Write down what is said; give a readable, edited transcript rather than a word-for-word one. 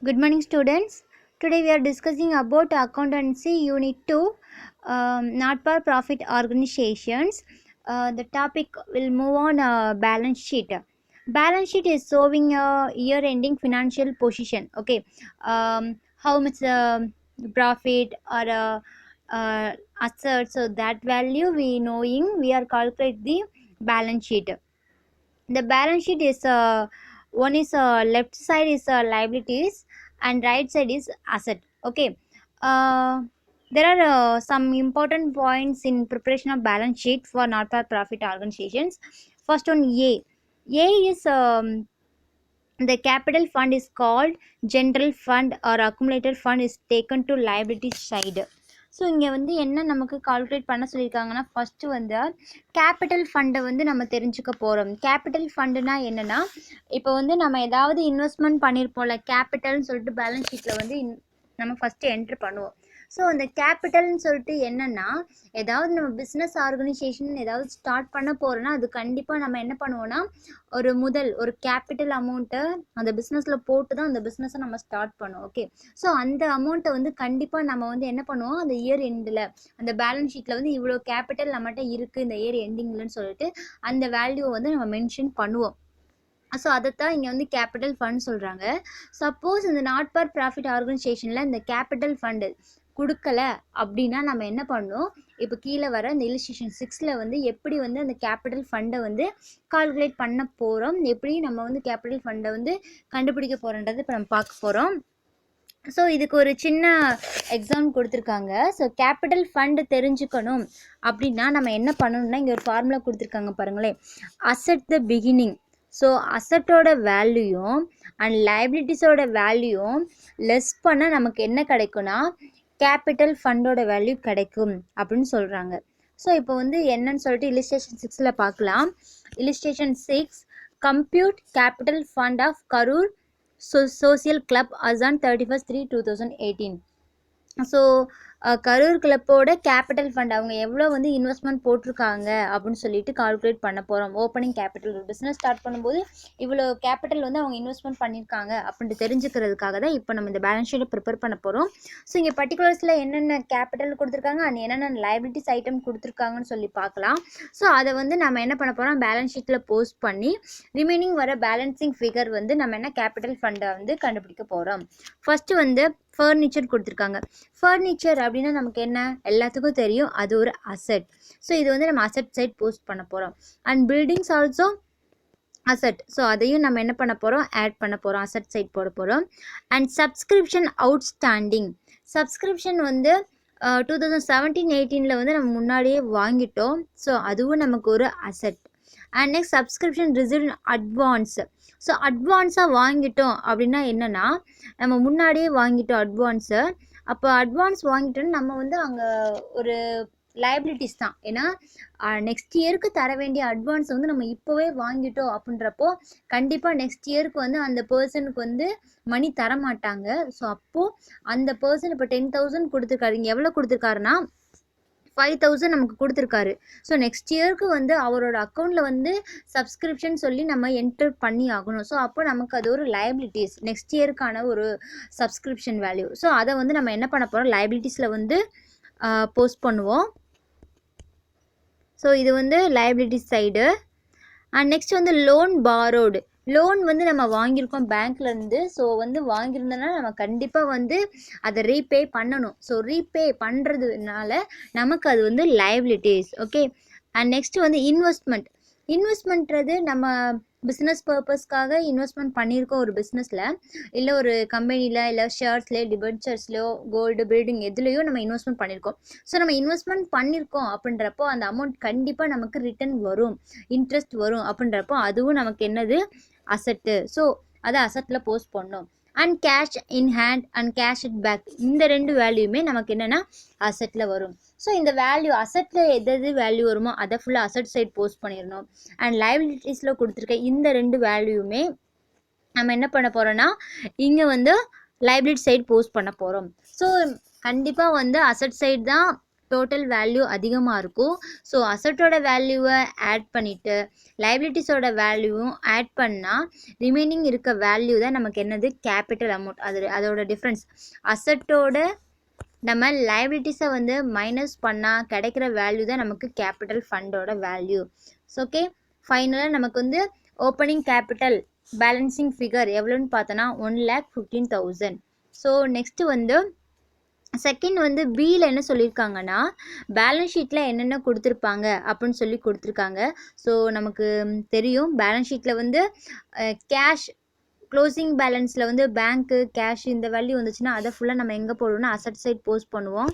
Good morning, students. Today we are discussing about accountancy unit 2, not for profit organizations. The topic will move on balance sheet. Balance sheet is showing a year ending financial position. Okay, how much profit or assets, so that value we knowing we are calculate the balance sheet. The balance sheet is one is left side is liabilities and right side is asset. Okay, uh, there are some important points in preparation of balance sheet for not for profit organizations. First one, a is the capital fund is called general fund or accumulator fund is taken to liability side. So இங்கே வந்து என்ன நமக்கு calculate பண்ண சொல்லியிருக்காங்கன்னா, first வந்து capital ஃபண்டை வந்து நம்ம தெரிஞ்சுக்க போகிறோம். கேபிட்டல் ஃபண்டுனா என்னென்னா, இப்போ வந்து நம்ம ஏதாவது இன்வெஸ்ட்மெண்ட் பண்ணியிருப்போம்ல, கேபிட்டல்னு சொல்லிட்டு பேலன்ஸ் ஷீட்டில் வந்து நம்ம ஃபஸ்ட்டு என்ட்ரு பண்ணுவோம். ஸோ அந்த கேபிட்டல்னு சொல்லிட்டு என்னென்னா, ஏதாவது நம்ம பிஸ்னஸ் ஆர்கனைசேஷன் ஏதாவது ஸ்டார்ட் பண்ண போகிறோன்னா அது கண்டிப்பாக நம்ம என்ன பண்ணுவோன்னா, ஒரு கேபிட்டல் அமௌண்ட்டை அந்த பிஸ்னஸில் போட்டு தான் அந்த பிஸ்னஸை நம்ம ஸ்டார்ட் பண்ணுவோம். ஓகே, ஸோ அந்த அமௌண்ட்டை வந்து கண்டிப்பாக நம்ம வந்து என்ன பண்ணுவோம், அந்த இயர் எண்டில் அந்த பேலன்ஸ் ஷீட்டில் வந்து இவ்வளோ கேபிட்டல் நம்மகிட்ட இருக்குது இந்த இயர் எண்டிங்லன்னு சொல்லிட்டு அந்த வேல்யூவை வந்து நம்ம மென்ஷன் பண்ணுவோம். ஸோ அதைத்தான் இங்கே வந்து கேபிட்டல் ஃபண்ட் சொல்கிறாங்க. சப்போஸ் இந்த நாட் ஃபார் ப்ராஃபிட் ஆர்கனைசேஷனில் இந்த கேபிட்டல் ஃபண்டு கொடுக்கல அப்படின்னா நம்ம என்ன பண்ணணும், இப்போ கீழே வர இந்த இல்லஸ்ட்ரேஷன் 6ல் வந்து எப்படி வந்து அந்த கேபிட்டல் ஃபண்டை வந்து கால்குலேட் பண்ண போகிறோம், எப்படி நம்ம வந்து கேபிட்டல் ஃபண்டை வந்து கண்டுபிடிக்க போகிறோன்றது இப்போ நம்ம பார்க்க போகிறோம். ஸோ இதுக்கு ஒரு சின்ன எக்ஸாம் கொடுத்துருக்காங்க. ஸோ கேபிட்டல் ஃபண்டு தெரிஞ்சுக்கணும் அப்படின்னா நம்ம என்ன பண்ணணும்னா, இங்கே ஒரு ஃபார்முலா கொடுத்துருக்காங்க பாருங்களேன். அசெட் த பிகினிங், ஸோ அசட்டோட வேல்யூயும் அண்ட் லைபிலிட்டிஸோட வேல்யூயும் லெஸ் பண்ணால் நமக்கு என்ன கிடைக்கும்னா கேபிட்டல் ஃபண்டோட வேல்யூ கிடைக்கும் அப்படின்னு சொல்கிறாங்க. ஸோ இப்போ வந்து என்னன்னு சொல்லிட்டு இல்லஸ்ட்ரேஷன் 6ல் பார்க்கலாம். Illustration 6, compute capital fund of Karur social club as on 31/3/2018. ஸோ கரூர் கிளப்போட கேபிட்டல் ஃபண்ட் அவங்க எவ்வளோ வந்து இன்வெஸ்ட்மெண்ட் போட்டிருக்காங்க அப்படின்னு சொல்லிட்டு கால்குலேட் பண்ண போகிறோம். ஓப்பனிங் கேபிட்டல், ஒரு பிஸ்னஸ் ஸ்டார்ட் பண்ணும்போது இவ்வளோ கேபிட்டல் வந்து அவங்க இன்வெஸ்ட்மெண்ட் பண்ணியிருக்காங்க அப்படின்ட்டு தெரிஞ்சுக்கிறதுக்காக தான் இப்போ நம்ம இந்த பேலன்ஸ் ஷீட்டை ப்ரிப்பேர் பண்ண போகிறோம். ஸோ இங்கே பர்டிகுலர்ஸில் என்னென்ன கேபிட்டல் கொடுத்துருக்காங்க அண்ட் என்னென்ன லைபிலிட்டிஸ் ஐட்டம் கொடுத்துருக்காங்கன்னு சொல்லி பார்க்கலாம். ஸோ அதை வந்து நம்ம என்ன பண்ண போகிறோம், பேலன்ஸ் ஷீட்டில் போஸ்ட் பண்ணி ரிமைனிங் வர பேலன்சிங் ஃபிகர் வந்து நம்ம என்ன கேபிட்டல் ஃபண்டை வந்து கண்டுபிடிக்க போகிறோம். ஃபஸ்ட்டு வந்து ஃபர்னிச்சர் கொடுத்துருக்காங்க. ஃபர்னிச்சர் அப்படின்னா நமக்கு என்ன எல்லாத்துக்கும் தெரியும், அது ஒரு அசெட். ஸோ இது வந்து நம்ம அசெட் சைட் போஸ்ட் பண்ண போகிறோம். And buildings also asset, so அதையும் நம்ம என்ன பண்ண போகிறோம், ஆட் பண்ண போகிறோம், அசெட் சைட் போட போகிறோம். அண்ட் சப்ஸ்கிரிப்ஷன் அவுட்ஸ்டாண்டிங், சப்ஸ்கிரிப்ஷன் வந்து 2017-18 வந்து நம்ம முன்னாடியே வாங்கிட்டோம். ஸோ அதுவும் நமக்கு ஒரு asset. And next subscription receive advance, so அட்வான்ஸாக வாங்கிட்டோம் அப்படின்னா என்னென்னா, நம்ம முன்னாடியே வாங்கிட்டோம் அட்வான்ஸை. அப்போ அட்வான்ஸ் வாங்கிட்டோன்னு நம்ம வந்து அங்கே ஒரு லைபிலிட்டிஸ் தான். ஏன்னா நெக்ஸ்ட் இயருக்கு தர வேண்டிய அட்வான்ஸ் வந்து நம்ம இப்போவே வாங்கிட்டோம் அப்படின்றப்போ கண்டிப்பாக நெக்ஸ்ட் இயருக்கு வந்து அந்த பர்சனுக்கு வந்து மணி தர மாட்டாங்க. ஸோ அப்போது அந்த பர்சன் இப்போ 10,000 கொடுத்துருக்காரு, இங்கே எவ்வளோ கொடுத்துருக்காருன்னா 5,000 நமக்கு கொடுத்துருக்காரு. ஸோ நெக்ஸ்ட் இயருக்கு வந்து அவரோட அக்கௌண்ட்டில் வந்து சப்ஸ்கிரிப்ஷன் சொல்லி நம்ம என்டர் பண்ணி ஆகணும். ஸோ அப்போ நமக்கு அது ஒரு லைபிலிட்டிஸ், நெக்ஸ்ட் இயருக்கான ஒரு சப்ஸ்கிரிப்ஷன் வேல்யூ. ஸோ அதை வந்து நம்ம என்ன பண்ண போகிறோம், லைபிலிட்டிஸில் வந்து போஸ்ட் பண்ணுவோம். ஸோ இது வந்து லைபிலிட்டிஸ் சைடு. அண்ட் நெக்ஸ்ட் வந்து லோன் பாரோடு, லோன் வந்து நம்ம வாங்கியிருக்கோம் பேங்க்லேருந்து. ஸோ வந்து வாங்கியிருந்தோன்னா நம்ம கண்டிப்பாக வந்து அதை ரீபே பண்ணணும். ஸோ ரீபே பண்ணுறதுனால நமக்கு அது வந்து லைபிலிட்டிஸ். ஓகே, அண்ட் நெக்ஸ்ட் வந்து இன்வெஸ்ட்மெண்ட். இன்வெஸ்ட்மெண்ட்றது நம்ம பிஸ்னஸ் பர்பஸ்க்காக இன்வெஸ்ட்மெண்ட் பண்ணியிருக்கோம் ஒரு பிஸ்னஸில், இல்லை ஒரு கம்பெனியில், இல்லை ஷேர்ஸ்லேயோ டிபென்ச்சர்ஸ்லையோ கோல்டு பில்டிங் எதுலேயோ நம்ம இன்வெஸ்ட்மெண்ட் பண்ணியிருக்கோம். ஸோ நம்ம இன்வெஸ்ட்மெண்ட் பண்ணியிருக்கோம் அப்படின்றப்போ அந்த அமௌண்ட் கண்டிப்பாக நமக்கு ரிட்டர்ன் வரும், இன்ட்ரெஸ்ட் வரும் அப்படின்றப்போ அதுவும் நமக்கு என்னது, அசட்டு. ஸோ அதை அசட்டில் போஸ்ட் பண்ணோம். And cash in hand and cash it back, இந்த ரெண்டு வேல்யூமே நமக்கு என்னென்னா அசட்டில் வரும். ஸோ இந்த வேல்யூ அசட்டில் எது வேல்யூ வருமோ அதை ஃபுல்லாக அசட் சைட் போஸ்ட் பண்ணிடணும். அண்ட் லைபிலிட்டிஸில் கொடுத்துருக்க இந்த ரெண்டு வேல்யூமே நம்ம என்ன பண்ண போகிறோன்னா இங்கே வந்து லைபிலிட்டி சைட் போஸ்ட் பண்ண போகிறோம். ஸோ கண்டிப்பாக வந்து அசட் சைட் தான் டோட்டல் வேல்யூ அதிகமாக இருக்கும். ஸோ அசட்டோட வேல்யூவை ஆட் பண்ணிவிட்டு லைபிலிட்டிஸோட வேல்யூவும் ஆட் பண்ணால் ரிமைனிங் இருக்க வேல்யூ தான் நமக்கு என்னது கேபிட்டல் அமௌண்ட். அதோட டிஃப்ரென்ஸ் அசட்டோட நம்ம லைபிலிட்டிஸை வந்து மைனஸ் பண்ணால் கிடைக்கிற வேல்யூ தான் நமக்கு கேபிட்டல் ஃபண்டோட வேல்யூ. ஸோ ஓகே, ஃபைனலாக நமக்கு வந்து ஓப்பனிங் கேபிட்டல் பேலன்சிங் ஃபிகர் எவ்வளோன்னு பார்த்தோன்னா 1,15,000. ஸோ நெக்ஸ்ட்டு வந்து செகண்ட் வந்து பியில் என்ன சொல்லியிருக்காங்கன்னா பேலன்ஸ் ஷீட்டில் என்னென்ன கொடுத்துருப்பாங்க அப்படின்னு சொல்லி கொடுத்துருக்காங்க. ஸோ நமக்கு தெரியும் பேலன்ஸ் ஷீட்டில் வந்து கேஷ் க்ளோசிங் பேலன்ஸில் வந்து பேங்க்கு கேஷ் இந்த வேல்யூ வந்துச்சுன்னா அதை ஃபுல்லாக நம்ம எங்கே போடுவோம்னா அசட் சைட் போஸ்ட் பண்ணுவோம்.